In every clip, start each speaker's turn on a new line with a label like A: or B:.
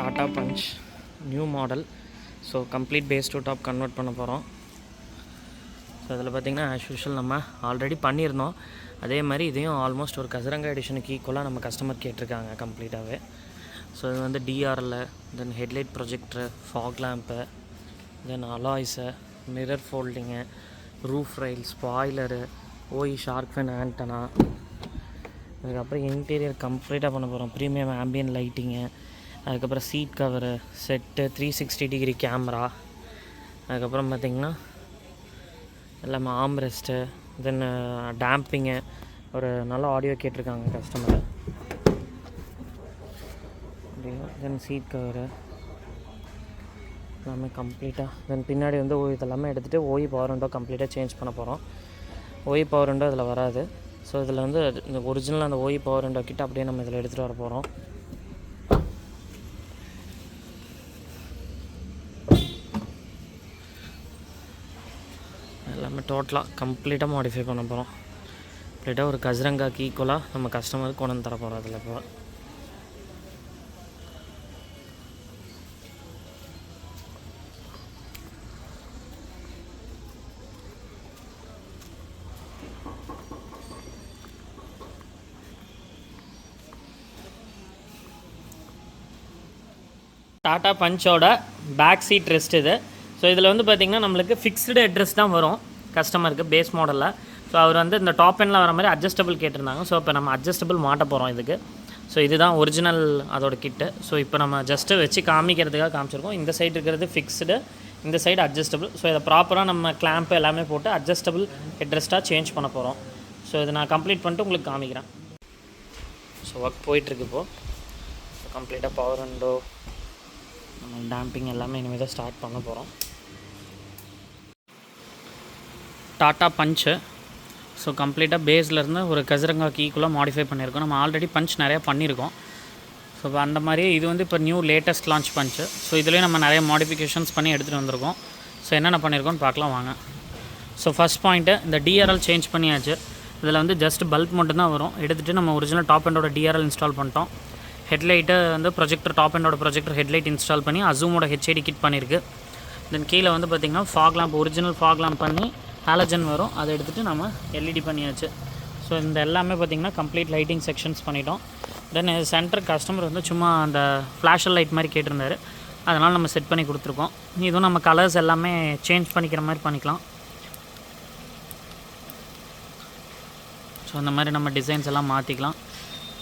A: Tata Punch new model. So complete base to top convert பண்ண போகிறோம். So அதில் பார்த்திங்கன்னா ஆஸ் யூஷுவல் நம்ம ஆல்ரெடி பண்ணியிருந்தோம். அதே மாதிரி இதையும் ஆல்மோஸ்ட் ஒரு கசரங்கா எடிஷனுக்கு ஈக்குவலாக நம்ம கஸ்டமர் கேட்டிருக்காங்க கம்ப்ளீட்டாகவே. ஸோ இது வந்து DRL, then headlight projector, fog lamp, then alloys, mirror folding, roof rail, spoiler, OE shark fin antenna, அதுக்கப்புறம் இன்டீரியர் கம்ப்ளீட்டாக பண்ண போகிறோம். ப்ரீமியம் ஆம்பியன் லைட்டிங்கு, அதுக்கப்புறம் seat cover set, 360 degree camera, அதுக்கப்புறம் பார்த்திங்கன்னா எல்லாமே ஆம்ரெஸ்ட்டு, தென் டேம்பிங்கு, ஒரு நல்ல ஆடியோ கேட்டிருக்காங்க கஸ்டமர். தென் சீட் கவரு எல்லாமே கம்ப்ளீட்டாக. தென் பின்னாடி வந்து இதெல்லாமே எடுத்துகிட்டு ஓஇ பவர் விண்டோ கம்ப்ளீட்டாக சேஞ்ச் பண்ண போகிறோம். ஓஇ பவர் விண்டோ இதில் வராது. ஸோ இதில் வந்து இந்த ஒரிஜினல் அந்த ஓஇ பவர் விண்டோ கிட்ட அப்படியே நம்ம இதில் எடுத்துகிட்டு வர போகிறோம். எல்லாமே டோட்டலாக கம்ப்ளீட்டாக மாடிஃபை பண்ண போகிறோம். கம்ப்ளீட்டாக ஒரு கஜரங்காக்கு ஈக்குவலாக நம்ம கஸ்டமருக்கு கொண்டு வந்து தர போகிறோம். அதில் இப்போ டாட்டா பஞ்சோட பேக் சீட் ரெஸ்ட் இது. ஸோ இதில் வந்து பார்த்திங்கன்னா நம்மளுக்கு ஃபிக்ஸ்டு ஹெட்ரஸ்ட் தான் வரும் கஸ்டமருக்கு பேஸ் மாடலில். ஸோ அவர் வந்து இந்த டாப் எண்டில் வர மாதிரி அட்ஜஸ்டபிள் கேட்டிருந்தாங்க. ஸோ இப்போ நம்ம அட்ஜஸ்டபிள் மாட்ட போகிறோம் இதுக்கு. ஸோ இதுதான் ஒரிஜினல் அதோட கிட்டு. ஸோ இப்போ நம்ம ஜஸ்ட்டு வச்சு காமிக்கிறதுக்காக காமிச்சிருக்கோம். இந்த சைடு இருக்கிறது ஃபிக்ஸ்டு, இந்த சைடு அட்ஜஸ்டபிள். ஸோ இதை ப்ராப்பராக நம்ம கிளாம்ப்பு எல்லாமே போட்டு அட்ஜஸ்டபிள் ஹெட்ரெஸ்ட்டாக சேஞ்ச் பண்ண போகிறோம். ஸோ இதை நான் கம்ப்ளீட் பண்ணிட்டு உங்களுக்கு காமிக்கிறேன். ஸோ ஒர்க் போயிட்டுருக்கு இப்போது. ஸோ கம்ப்ளீட்டாக பவர் விண்டோ, டேம்பிங் எல்லாமே இனிமேல் தான் ஸ்டார்ட் பண்ண போகிறோம். டாட்டா பஞ்சு ஸோ கம்ப்ளீட்டாக பேஸ்லேருந்து ஒரு கசரங்காக்கு ஈக்குவலாக மாடிஃபை பண்ணியிருக்கோம். நம்ம ஆல்ரெடி பஞ்ச் நிறையா பண்ணியிருக்கோம். ஸோ இப்போ அந்த மாதிரி இது வந்து இப்போ நியூ லேட்டஸ்ட் லான்ச் பஞ்சு. ஸோ இதுலேயும் நம்ம நிறைய மாடிஃபிகேஷன்ஸ் பண்ணி எடுத்துகிட்டு வந்திருக்கோம். ஸோ என்னென்ன பண்ணியிருக்கோன்னு பார்க்கலாம் வாங்க. ஸோ ஃபஸ்ட் பாயிண்ட்டு, இந்த டிஆர்எல் சேஞ்ச் பண்ணியாச்சு. இதில் வந்து ஜஸ்ட் பல்ப் மட்டும்தான் வரும். எடுத்துகிட்டு நம்ம ஒரிஜினல் டாப் எண்டோட டிஆர்எல் இன்ஸ்டால் பண்ணிட்டோம். ஹெட்லைட்டு வந்து ப்ரொஜெக்டர், டாப் எண்டோட ப்ரொஜெக்டர் ஹெட்லைட் இன்ஸ்டால் பண்ணி அசூமோட ஹெச்ஐடி கிட் பண்ணியிருக்கு. தென் கீழே வந்து பார்த்திங்கன்னா fog lamp, original fog lamp பண்ணி ஹாலஜன் வரும். அதை எடுத்துகிட்டு நம்ம எல்இடி பண்ணியாச்சு. ஸோ இந்த எல்லாமே பார்த்திங்கன்னா கம்ப்ளீட் லைட்டிங் செக்ஷன்ஸ் பண்ணிட்டோம். தென் சென்டர் கஸ்டமர் வந்து சும்மா அந்த ஃப்ளாஷ் லைட் மாதிரி கேட்டிருந்தார். அதனால் நம்ம செட் பண்ணி கொடுத்துருக்கோம். இதுவும் நம்ம கலர்ஸ் எல்லாமே சேஞ்ச் பண்ணிக்கிற மாதிரி பண்ணிக்கலாம். ஸோ அந்த மாதிரி நம்ம டிசைன்ஸ் எல்லாம் மாற்றிக்கலாம்.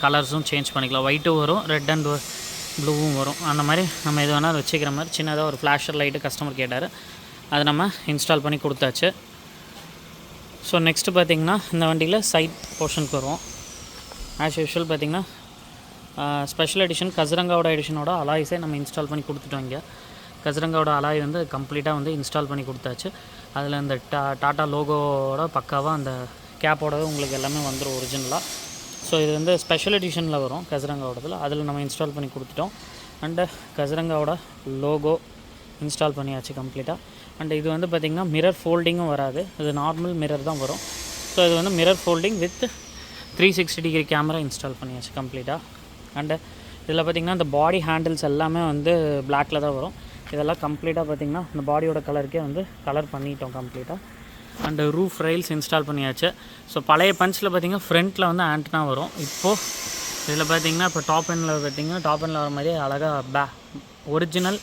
A: கலர்ஸும் சேஞ்ச் பண்ணிக்கலாம். ஒயிட்டும் வரும், ரெட் அண்ட் ப்ளூவும் வரும். அந்த மாதிரி நம்ம எது வேணாலும் வச்சுக்கிற மாதிரி சின்னதாக ஒரு ஃப்ளாஷர் லைட்டு கஸ்டமர் கேட்டார். அதை நம்ம இன்ஸ்டால் பண்ணி கொடுத்தாச்சு. ஸோ நெக்ஸ்ட்டு பார்த்திங்கன்னா இந்த வண்டியில் சைட் போர்ஷனுக்கு வருவோம். ஆஸ் யூஷுவல் பார்த்திங்கன்னா ஸ்பெஷல் எடிஷன் கசரங்காவோட எடிஷனோட அலாய்ஸே நம்ம இன்ஸ்டால் பண்ணி கொடுத்துட்டோம். இங்கே கசரங்காவோட அலாய் வந்து கம்ப்ளீட்டாக வந்து இன்ஸ்டால் பண்ணி கொடுத்தாச்சு. அதில் இந்த டாட்டா லோகோவோட பக்காவாக அந்த கேப்போடவே உங்களுக்கு எல்லாமே வந்துடும் ஒரிஜினலாக. ஸோ இது வந்து ஸ்பெஷல் எடிஷனில் வரும் கசரங்காவோடதில். அதில் நம்ம இன்ஸ்டால் பண்ணி கொடுத்துட்டோம். அண்டு கசரங்காவோட லோகோ இன்ஸ்டால் பண்ணியாச்சு கம்ப்ளீட்டாக. அண்ட் இது வந்து பார்த்திங்கன்னா மிரர் ஃபோல்டிங்கும் வராது, இது நார்மல் மிரர் தான் வரும். ஸோ இது வந்து mirror folding with 360 degree camera install பண்ணியாச்சு கம்ப்ளீட்டாக. அண்டு இதில் பார்த்திங்கன்னா இந்த பாடி ஹேண்டில்ஸ் எல்லாமே வந்து பிளாக்கில் தான் வரும். இதெல்லாம் கம்ப்ளீட்டாக பார்த்திங்கன்னா இந்த பாடியோட கலருக்கே வந்து கலர் பண்ணிட்டோம் கம்ப்ளீட்டாக. அண்டு ரூஃப் ரெயில்ஸ் இன்ஸ்டால் பண்ணியாச்சு. ஸோ பழைய பஞ்சில் பார்த்திங்கன்னா ஃப்ரண்ட்டில் வந்து ஆண்டனா வரும். இப்போது இதில் பார்த்திங்கன்னா இப்போ டாப் எண்டில் பார்த்திங்கன்னா டாப் எண்டில் வர மாதிரியே அழகாக original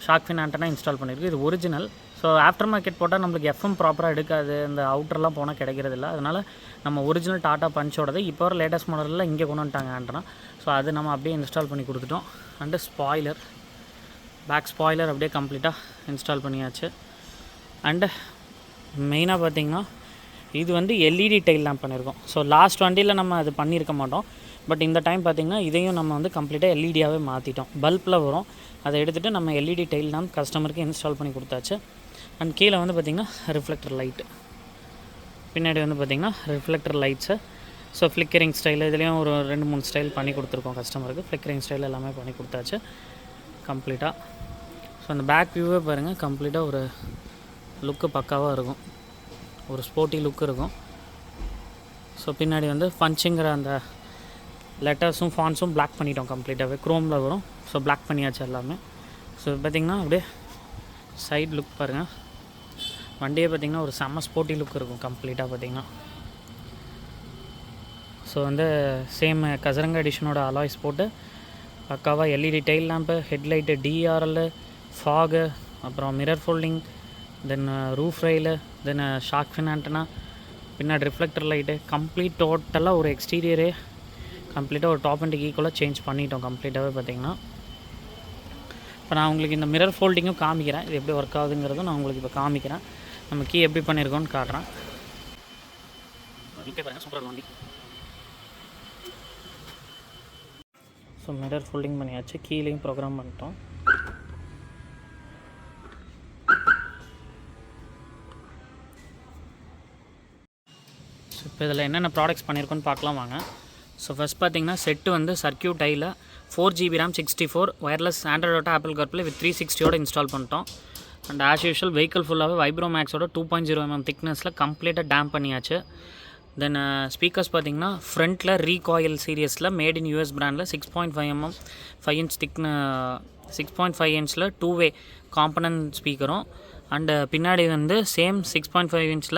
A: shark fin antenna install பண்ணியிருக்கு. இது ஒரிஜினல். ஸோ ஆஃப்டர் மார்க்கெட் போட்டால் நம்மளுக்கு எஃப்எம் ப்ராப்பராக எடுக்காது, இந்த அவுட்டர்லாம் போனால் கிடைக்கிறதில்ல. அதனால் நம்ம ஒரிஜினல் டாட்டா பஞ்சோடது இப்போ வர லேட்டஸ்ட் மாடலில் இங்கே கொண்டு வந்துட்டாங்க ஆண்டனா. ஸோ அது நம்ம அப்படியே இன்ஸ்டால் பண்ணி கொடுத்துட்டோம். அண்டு ஸ்பாய்லர், பேக் ஸ்பாய்லர் அப்படியே கம்ப்ளீட்டாக இன்ஸ்டால் பண்ணியாச்சு. அண்டு மெயினாக பார்த்திங்கன்னா இது வந்து எல்இடி டைல் லேம்ப் பண்ணியிருக்கோம். ஸோ லாஸ்ட் வண்டியில் நம்ம அது பண்ணியிருக்க மாட்டோம். பட் இந்த டைம் பார்த்திங்கன்னா இதையும் நம்ம வந்து கம்ப்ளீட்டாக எல்இடியாகவே மாற்றிட்டோம். பல்பில் வரும், அதை எடுத்துகிட்டு நம்ம எல்இடி டைல் லேம்ப் கஸ்டமருக்கு இன்ஸ்டால் பண்ணி கொடுத்தாச்சு. அண்ட் கீழே வந்து பார்த்திங்கன்னா ரிஃப்ளெக்டர் லைட்டு, பின்னாடி வந்து பார்த்திங்கன்னா reflector lights. So flickering style இதுலேயும் ஒரு 2-3 ஸ்டைல் பண்ணி கொடுத்துருக்கோம் கஸ்டமருக்கு. ஃப்ளிக்கரிங் ஸ்டைல் எல்லாமே பண்ணி கொடுத்தாச்சு கம்ப்ளீட்டாக. ஸோ அந்த பேக் வியூவே பாருங்கள், கம்ப்ளீட்டாக ஒரு லுக்கு பக்காவாக இருக்கும், ஒரு ஸ்போர்ட்டி லுக் இருக்கும். ஸோ பின்னாடி வந்து பஞ்சுங்கிற அந்த லெட்டர்ஸும் ஃபாண்ட்ஸும் பிளாக் பண்ணிட்டோம் கம்ப்ளீட்டாகவே. க்ரோமில் வரும். ஸோ பிளாக் பண்ணியாச்சு எல்லாமே. ஸோ பார்த்திங்கன்னா அப்படியே சைட் லுக் பாருங்கள். வண்டியே பார்த்திங்கன்னா ஒரு செம்ம ஸ்போர்ட்டி லுக் இருக்கும் கம்ப்ளீட்டாக பார்த்திங்கன்னா. ஸோ வந்து சேம் கசரங்கா எடிஷனோட அலாய்ஸ் போட்டு பக்காவாக LED tail lamp, headlight, TRL, fog, அப்புறம் மிரர் ஃபோல்டிங், தென் ரூஃப் ரெயிலு, தென் ஷார்க் ஃபின் ஆண்டனா, பின்னாடி ரிஃப்ளெக்டர் லைட்டு, கம்ப்ளீட் டோட்டலாக ஒரு எக்ஸ்டீரியரே கம்ப்ளீட்டாக ஒரு டாப் அண்ட் ஈக்குவலாக சேஞ்ச் பண்ணிட்டோம் கம்ப்ளீட்டாகவே பார்த்திங்கன்னா. இப்போ நான் உங்களுக்கு இந்த மிரர் ஃபோல்டிங்கும் காமிக்கிறேன். இது எப்படி ஒர்க் ஆகுதுங்கிறதும் நான் உங்களுக்கு இப்போ காமிக்கிறேன். நம்ம கீ எப்படி பண்ணியிருக்கோன்னு காட்டுறேன். பாருங்கள், சூப்பராக வண்டி. ஸோ மிரர் ஃபோல்டிங் பண்ணியாச்சு. கீழேயும் ப்ரோக்ராம் பண்ணிட்டோம். ஸோ இப்போ இதில் என்னென்ன ப்ராடக்ட்ஸ் பண்ணியிருக்கோன்னு பார்க்கலாம் வாங்க. ஸோ ஃபஸ்ட் பார்த்திங்கன்னா செட்டு வந்து சர்க்யூட் ஐயில் 4GB RAM 64 wireless Android Auto Apple CarPlay with 360 install பண்ணிட்டோம். அண்ட் ஆஸ் யூஷுவல் வெஹிக்கிள் ஃபுல்லாகவே வைப்ரோமேக்ஸோட 2.0 mm திக்னஸில் கம்ப்ளீட்டாக டேம்ப் பண்ணியாச்சு. தென் ஸ்பீக்கர்ஸ் பார்த்திங்கன்னா ஃப்ரண்ட்டில் ரீகாயில் சீரியஸில் மேட் இன் யூஎஸ் பிராண்டில் 6.5 mm 5 inch திக்ன 6.5 inch 2-way காம்பனன்ட் ஸ்பீக்கரும், அண்டு பின்னாடி வந்து சேம் 6.5 inch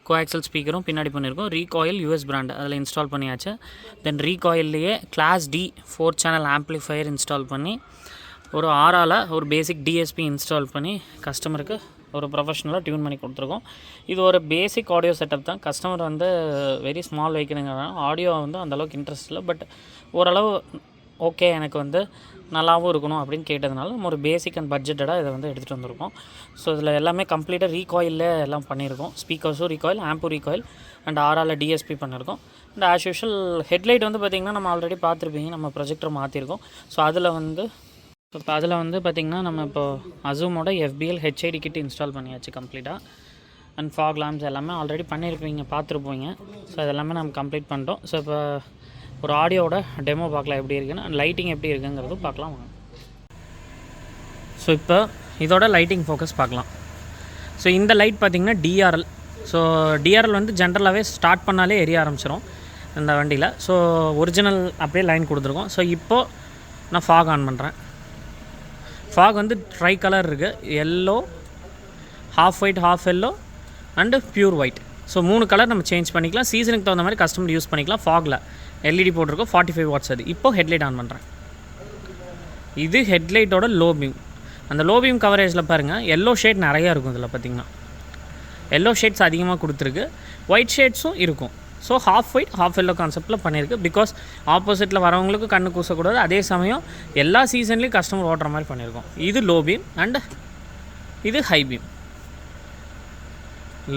A: கோஆக்சல் ஸ்பீக்கரும் பின்னாடி பண்ணியிருக்கோம். ரீகாயில் யூஎஸ் பிராண்டு அதில் இன்ஸ்டால் பண்ணியாச்சு. தென் ரீகாயில்லையே class D 4 channel amplifier install பண்ணி ஒரு ஆறால் ஒரு பேசிக் டிஎஸ்பி இன்ஸ்டால் பண்ணி கஸ்டமருக்கு ஒரு ப்ரொஃபஷ்னலாக டியூன் பண்ணி கொடுத்துருக்கோம். இது ஒரு பேசிக் ஆடியோ செட்டப் தான். கஸ்டமர் வந்து வெரி ஸ்மால் வெஹிக்கிளுங்கிறனால ஆடியோ வந்து அந்தளவுக்கு இன்ட்ரெஸ்ட் இல்லை. பட் ஓரளவு ஓகே எனக்கு வந்து நல்லாவும் இருக்கணும் அப்படின்னு கேட்டதுனால நம்ம ஒரு பேசிக் அண்ட் பட்ஜெட்டடாக இதை வந்து எடுத்துகிட்டு வந்திருக்கோம். ஸோ இதில் எல்லாமே கம்ப்ளீட்டாக ரீகாயிலில் எல்லாம் பண்ணியிருக்கோம். ஸ்பீக்கர்ஸும் ரீகாயில், ஆம்பு ரீகாயில், அண்ட் ஆறால் டிஎஸ்பி பண்ணியிருக்கோம். அண்ட் ஆஸ் யூஷுவல் ஹெட்லைட் வந்து பார்த்திங்கன்னா நம்ம ஆல்ரெடி பார்த்துருப்பீங்க, நம்ம ப்ரொஜெக்டர் மாற்றிருக்கோம். ஸோ அதில் வந்து பார்த்திங்கன்னா நம்ம இப்போ அசூமோட FBL HID கிட் இன்ஸ்டால் பண்ணியாச்சு கம்ப்ளீட்டாக. அண்ட் ஃபாக் லேம்ப்ஸ் எல்லாமே ஆல்ரெடி பண்ணியிருப்பீங்க, பார்த்துருப்பீங்க. ஸோ இதெல்லாமே நம்ம கம்ப்ளீட் பண்ணிட்டோம். ஸோ இப்போ ஒரு ஆடியோவோட டெமோ பார்க்கலாம் எப்படி இருக்குன்னு, அண்ட் லைட்டிங் எப்படி இருக்குங்கிறதும் பார்க்கலாம் வாங்க. ஸோ இப்போ இதோட லைட்டிங் ஃபோக்கஸ் பார்க்கலாம். ஸோ இந்த லைட் பார்த்திங்கன்னா DRL. ஸோ DRL வந்து ஜென்ரலாகவே ஸ்டார்ட் பண்ணாலே எரிய ஆரம்பிச்சிடும் இந்த வண்டியில். ஸோ ஒரிஜினல் அப்படியே லைன் கொடுத்துருக்கோம். ஸோ இப்போது நான் ஃபாக் ஆன் பண்ணுறேன். ஃபாக் வந்து ட்ரை கலர் இருக்குது, yellow, half white, half yellow, and pure white. So 3 colour நம்ம சேஞ்ச் பண்ணிக்கலாம். சீசனுக்கு தகுந்த மாதிரி கஸ்டமர் யூஸ் பண்ணிக்கலாம். ஃபாகில் LED போட்டிருக்கோம், 45 watts அது. இப்போது ஹெட்லைட் ஆன் பண்ணுறேன். இது ஹெட்லைட்டோட லோ பீம். அந்த லோ பீம் கவரேஜில் பாருங்கள், எல்லோ ஷேட் நிறையா இருக்கும். இதில் பார்த்திங்கன்னா எல்லோ ஷேட்ஸ் அதிகமாக கொடுத்துருக்கு, ஒயிட் ஷேட்ஸும் இருக்கும். So half white half yellow கான்செப்ட்டில் பண்ணியிருக்கு. பிகாஸ் ஆப்போசிட்டில் வரவங்களுக்கு கண்ணு கூசக்கூடாது, அதே சமயம் எல்லா சீசன்லேயும் கஸ்டமர் ஓட்டுற மாதிரி பண்ணியிருக்கோம். இது லோ பீம் அண்ட் இது high beam.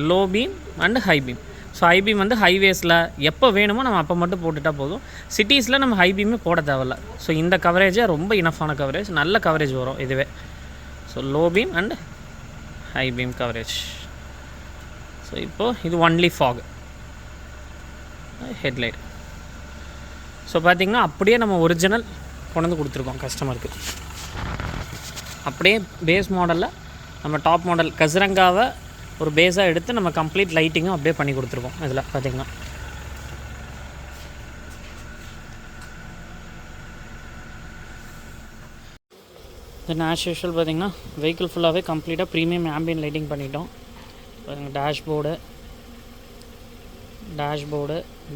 A: Low beam and high beam. So high beam வந்து ஹைவேஸில் எப்போ வேணுமோ நம்ம அப்போ மட்டும் போட்டுட்டால் போதும். சிட்டிஸில் நம்ம ஹை பீமே போட தேவையில்ல. ஸோ இந்த கவரேஜே ரொம்ப இனஃபான கவரேஜ், நல்ல கவரேஜ் வரும் இதுவே. So low beam and high beam coverage. So இப்போது இது ஒன்லி ஃபாக் ஹெட்லைட். ஸோ பார்த்திங்கன்னா அப்படியே நம்ம ஒரிஜினல் கொண்டு வந்து கொடுத்துருக்கோம் கஸ்டமருக்கு. அப்படியே பேஸ் மாடலில் நம்ம டாப் மாடல் கசிரங்காவை ஒரு பேஸாக எடுத்து நம்ம கம்ப்ளீட் லைட்டிங்கும் அப்படியே பண்ணி கொடுத்துருக்கோம். இதில் பார்த்திங்கன்னா தென் ஆஸ் யூஷுவல் பார்த்திங்கன்னா வெஹிக்கிள் ஃபுல்லாகவே கம்ப்ளீட்டாக ப்ரீமியம் ஆம்பியன் லைட்டிங் பண்ணிட்டோம். Dashboard,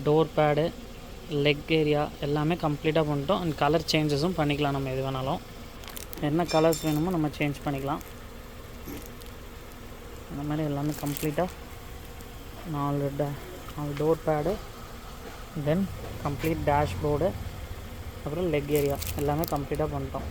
A: door pad, leg area எல்லாமே கம்ப்ளீட்டாக பண்ணிட்டோம். அண்ட் கலர் சேஞ்சஸும் பண்ணிக்கலாம். நம்ம எது வேணாலும் என்ன கலர்ஸ் வேணுமோ நம்ம சேஞ்ச் பண்ணிக்கலாம். அந்த மாதிரி எல்லாமே கம்ப்ளீட்டாக 4 டோர் பேடு, தென் கம்ப்ளீட் டேஷ்போர்டு, அப்புறம் லெக் ஏரியா எல்லாமே கம்ப்ளீட்டாக பண்ணிட்டோம்.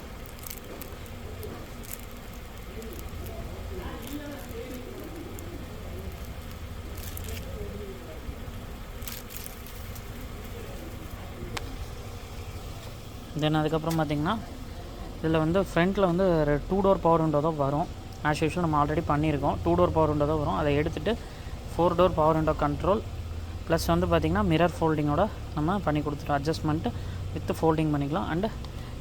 A: தென் அதுக்கப்புறம் பார்த்திங்கன்னா இதில் வந்து ஃப்ரண்ட்டில் வந்து 2 door பவர் விண்டோ தான் வரும். ஆஸ் யூஷுவல் நம்ம ஆல்ரெடி பண்ணியிருக்கோம். 2 door பவர் விண்டோ தான் வரும். அதை எடுத்துகிட்டு 4 door power window control plus வந்து பார்த்திங்கன்னா மிரர் ஃபோல்டிங்கோட நம்ம பண்ணி கொடுத்துட்டோம். அட்ஜஸ்ட்மெண்ட்டு வித் ஃபோல்டிங் பண்ணிக்கலாம். அண்டு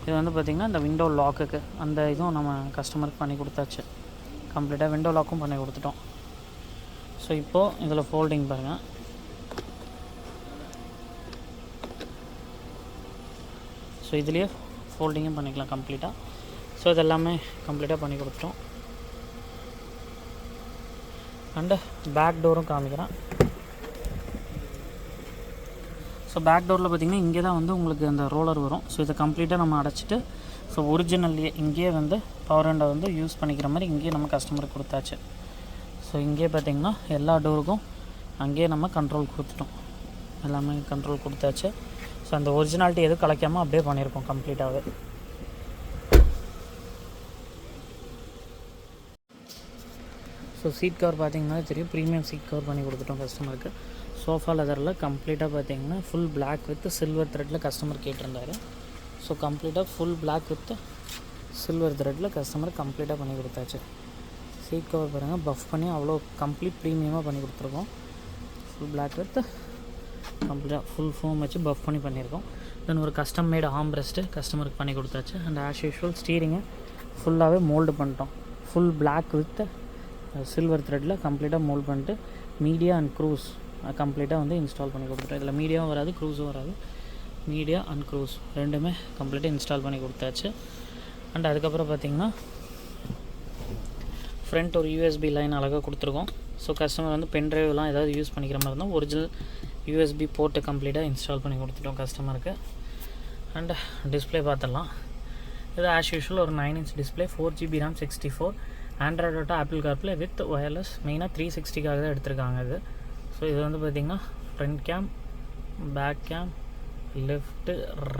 A: இது வந்து பார்த்திங்கன்னா இந்த விண்டோ லாக்குக்கு அந்த இதுவும் நம்ம கஸ்டமருக்கு பண்ணி கொடுத்தாச்சு. கம்ப்ளீட்டாக விண்டோ லாக்கும் பண்ணி கொடுத்துட்டோம். ஸோ இப்போது இதில் ஃபோல்டிங் பாருங்கள். இதுலேயே ஃபோல்டிங்கும் பண்ணிக்கலாம் கம்ப்ளீட்டாக. ஸோ இதெல்லாமே கம்ப்ளீட்டாக பண்ணி கொடுத்துட்டோம். அண்டு பேக் டோரும் காமிக்கிறேன். ஸோ பேக் டோரில் பார்த்திங்கன்னா இங்கே தான் வந்து உங்களுக்கு அந்த ரோலர் வரும். ஸோ இதை கம்ப்ளீட்டாக நம்ம அடைச்சிட்டு ஸோ ஒரிஜினல்லையே இங்கேயே வந்து பவர் ஹேண்டை வந்து யூஸ் பண்ணிக்கிற மாதிரி இங்கேயே நம்ம கஸ்டமருக்கு கொடுத்தாச்சு. ஸோ இங்கே பார்த்திங்கன்னா எல்லா டோருக்கும் அங்கேயே நம்ம கண்ட்ரோல் கொடுத்துட்டோம், எல்லாமே கண்ட்ரோல் கொடுத்தாச்சு. ஸோ அந்த ஒரிஜினாலிட்டி எதுவும் கலைக்காமல் அப்படியே பண்ணியிருக்கோம் கம்ப்ளீட்டாகவே. ஸோ சீட் கவர் பார்த்திங்கன்னா தெரியும், ப்ரீமியம் சீட் கவர் பண்ணி கொடுத்துட்டோம் கஸ்டமருக்கு. சோஃபா லெதரில் கம்ப்ளீட்டாக பார்த்திங்கன்னா ஃபுல் பிளாக் வித் சில்வர் த்ரெட்டில் கஸ்டமர் கேட்டிருந்தார். ஸோ கம்ப்ளீட்டாக ஃபுல் பிளாக் வித் சில்வர் த்ரெட்டில் கஸ்டமர் கம்ப்ளீட்டாக பண்ணி கொடுத்தாச்சு. சீட் கவர் பாருங்கள், பஃப் பண்ணி அவ்வளோ கம்ப்ளீட் ப்ரீமியமாக பண்ணி கொடுத்துருக்கோம். ஃபுல் பிளாக் வித் கம்ப்ளீட்டாக ஃபுல் ஃபோம் வச்சு பஃப் பண்ணி பண்ணியிருக்கோம். தென் ஒரு கஸ்டம் மேடு ஆம்ரெஸ்ட்டு கஸ்டமருக்கு பண்ணி கொடுத்தாச்சு. அண்ட் ஆஸ் யூஷுவல் ஸ்டீரிங்கை ஃபுல்லாகவே மோல்டு பண்ணிட்டோம். ஃபுல் பிளாக் வித் சில்வர் த்ரெட்டில் கம்ப்ளீட்டாக மோல்ட் பண்ணிட்டு மீடியா அண்ட் க்ரூஸ் கம்ப்ளீட்டாக வந்து இன்ஸ்டால் பண்ணி கொடுத்துட்டோம். இதில் மீடியாவும் வராது, க்ரூஸும் வராது. மீடியா அண்ட் க்ரூஸ் ரெண்டுமே கம்ப்ளீட்டாக இன்ஸ்டால் பண்ணி கொடுத்தாச்சு. அண்ட் அதுக்கப்புறம் பார்த்திங்கன்னா ஃப்ரண்ட் ஒரு யூஎஸ்பி லைன் அழகாக கொடுத்துருக்கோம். ஸோ கஸ்டமர் வந்து பென்ட்ரைவ்லாம் ஏதாவது யூஸ் பண்ணிக்கிற மாதிரி இருந்தால் ஒரிஜினல் யூஎஸ்பி போர்ட்டு கம்ப்ளீட்டாக இன்ஸ்டால் பண்ணி கொடுத்துட்டோம் கஸ்டமருக்கு. அண்ட் டிஸ்பிளே பார்த்துடலாம். இது ஆஸ் யூஷுவல் ஒரு 9 inch display, 4GB RAM, 64 Android auto, Apple CarPlay with wireless. மெயினாக 360க்காக தான் எடுத்திருக்காங்க இது. ஸோ இது வந்து பார்த்திங்கன்னா front cam, back cam, left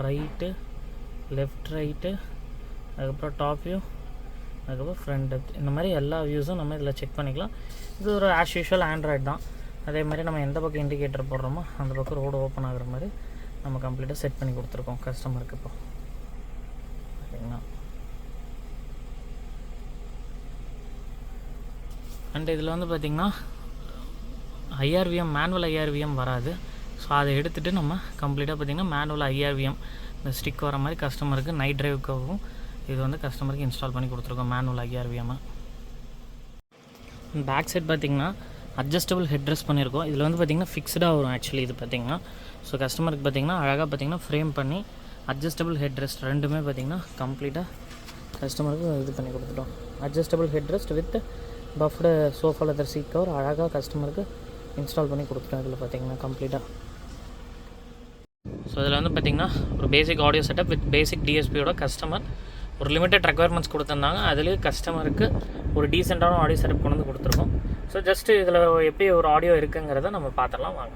A: right, left right, அதுக்கப்புறம் டாப் வியூ, அதுக்கப்புறம் ஃப்ரண்ட் டெப்த், இந்த மாதிரி எல்லா வியூஸும் நம்ம இதில் செக் பண்ணிக்கலாம். இது ஒரு ஆஸ் யூஷுவல் ஆண்ட்ராய்டு தான். அதே மாதிரி நம்ம எந்த பக்கம் இண்டிகேட்டர் போடுறோமோ அந்த பக்கம் ரோடு ஓப்பன் ஆகிற மாதிரி நம்ம கம்ப்ளீட்டாக செட் பண்ணி கொடுத்துருக்கோம் கஸ்டமருக்கு. இப்போ ஓகேங்களா. அண்ட் இதில் வந்து பார்த்திங்கன்னா ஐஆர்விஎம், மேனுவல் ஐஆர்விஎம் வராது. ஸோ அதை எடுத்துகிட்டு நம்ம கம்ப்ளீட்டாக பார்த்திங்கன்னா மேனுவல் ஐஆர்விஎம் இந்த ஸ்டிக் வர மாதிரி கஸ்டமருக்கு நைட் ட்ரைவுக்காகவும் இது வந்து கஸ்டமருக்கு இன்ஸ்டால் பண்ணி கொடுத்துருக்கோம் மேனுவல் ஐஆர்விஎம்மை. பேக் சைட் பார்த்திங்கன்னா அட்ஜஸ்டபிள் ஹெட்ரஸ்ட் பண்ணியிருக்கோம். இதில் வந்து பார்த்திங்கன்னா ஃபிக்ஸ்டாக வரும் ஆக்சுவலி இது பார்த்திங்கன்னா. ஸோ கஸ்டமருக்கு பார்த்திங்கன்னா அழகாக பார்த்திங்கன்னா ஃப்ரேம் பண்ணி அட்ஜஸ்டபிள் ஹெட்ரஸ்ட் ரெண்டுமே பார்த்திங்கன்னா கம்ப்ளீட்டாக கஸ்டமருக்கு இது பண்ணி கொடுத்துட்டோம். Adjustable headrest with puffed sofa leather seat cover அழகாக கஸ்டமருக்கு இன்ஸ்டால் பண்ணி கொடுத்துட்டோம். இதில் பார்த்திங்கன்னா கம்ப்ளீட்டாக. ஸோ இதில் வந்து பார்த்திங்கன்னா ஒரு basic audio setup with basic டிஎஸ்பியோட கஸ்டமர் ஒரு லிமிட்டட் ரெக்குயர்மெண்ட்ஸ் கொடுத்துருந்தாங்க. அதுலேயே கஸ்டமருக்கு ஒரு டீசெண்டான ஆடியோ செட்டப் கொண்டு வந்து கொடுத்துருக்கோம். ஸோ ஜஸ்ட்டு இதில் எப்படி ஒரு ஆடியோ இருக்குங்கிறத நம்ம பார்த்துடலாம் வாங்க.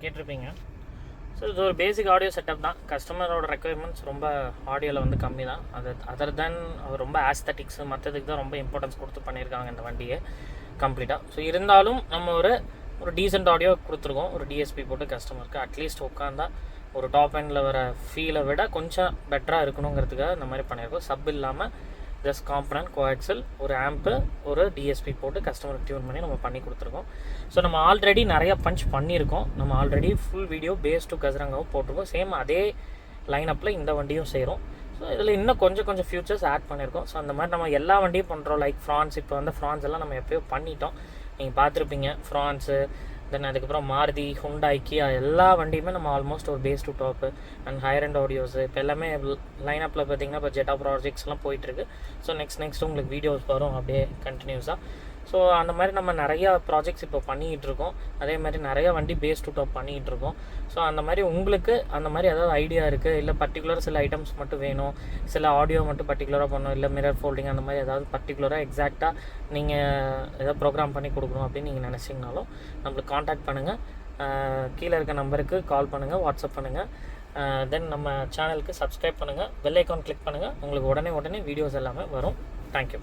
A: கேட்டிருப்பீங்க. ஸோ இது ஒரு பேசிக் ஆடியோ செட்டப் தான். கஸ்டமரோட ரெக்குயர்மெண்ட்ஸ் ரொம்ப ஆடியோவில் வந்து கம்மி தான். அது அதர் தென் அவர் ரொம்ப ஆஸ்தட்டிக்ஸு மற்றதுக்கு தான் ரொம்ப இம்பார்ட்டன்ஸ் கொடுத்து பண்ணியிருக்காங்க இந்த வண்டியை கம்ப்ளீட்டாக. ஸோ இருந்தாலும் நம்ம ஒரு டீசென்ட் ஆடியோ கொடுத்துருக்கோம் ஒரு டிஎஸ்பி போட்டு கஸ்டமருக்கு. அட்லீஸ்ட் உட்காந்தா ஒரு டாப் எண்டில் வர ஃபீலை விட கொஞ்சம் பெட்டராக இருக்கணுங்கிறதுக்காக இந்த மாதிரி பண்ணியிருக்கோம். சப் இல்லாமல் ஜஸ்ட் காம்பனன்ட் கோஆக்சல் ஒரு ஆம்பு ஒரு டிஎஸ்பி போட்டு கஸ்டமருக்கு டியூன் பண்ணி நம்ம பண்ணி கொடுத்துருக்கோம். ஸோ நம்ம ஆல்ரெடி நிறையா பஞ்ச் பண்ணியிருக்கோம். நம்ம already full video base to கஜிரங்காவும் போட்டிருக்கோம். சேம் அதே லைனப்பில் இந்த வண்டியும் செய்கிறோம். ஸோ இதில் இன்னும் கொஞ்சம் ஃபியூச்சர்ஸ் ஆட் பண்ணியிருக்கோம். ஸோ அந்த மாதிரி நம்ம எல்லா வண்டியும் பண்ணுறோம். லைக் ஃப்ரான்ஸ், இப்போ வந்து ஃப்ரான்ஸ் எல்லாம் நம்ம எப்போயோ பண்ணிட்டோம், நீங்கள் பார்த்துருப்பீங்க. ஃப்ரான்ஸு, தென் அதுக்கப்புறம் மாருதி, ஹுண்டாய், கியா எல்லா வண்டியுமே நம்ம ஆல்மோஸ்ட் ஒரு base to top and higher and audios இப்போ எல்லாமே லைனப்பில் பார்த்தீங்கன்னா இப்போ ஜெட்டா ப்ராஜெக்ட்ஸ்லாம் போயிட்டுருக்கு. ஸோ நெக்ஸ்ட் உங்களுக்கு வீடியோஸ் வரும் அப்படியே கண்டினியூஸாக. ஸோ அந்த மாதிரி நம்ம நிறையா ப்ராஜெக்ட்ஸ் இப்போ பண்ணிகிட்ருக்கோம். அதே மாதிரி நிறையா வண்டி பேஸ் டு டாப் பண்ணிகிட்ருக்கோம். ஸோ அந்த மாதிரி உங்களுக்கு அந்த மாதிரி ஏதாவது ஐடியா இருக்குது, இல்லை பர்டிகுலர் சில ஐட்டம்ஸ் மட்டும் வேணும், சில ஆடியோ மட்டும் பர்டிகுலராக பண்ணணும், இல்லை மிரர் ஃபோல்டிங் அந்த மாதிரி ஏதாவது பர்டிகுலராக எக்ஸாக்டாக நீங்கள் ஏதாவது ப்ரோக்ராம் பண்ணி கொடுக்கணும் அப்படின்னு நீங்கள் நினச்சிங்கனாலும் நம்மளுக்கு காண்டாக்ட் பண்ணுங்கள். கீழே இருக்க நம்பருக்கு கால் பண்ணுங்கள், வாட்ஸ்அப் பண்ணுங்கள். தென் நம்ம சேனலுக்கு சப்ஸ்கிரைப் பண்ணுங்கள், பெல் ஐக்கான் கிளிக் பண்ணுங்கள். உங்களுக்கு உடனே வீடியோஸ் எல்லாமே வரும். தேங்க்யூ.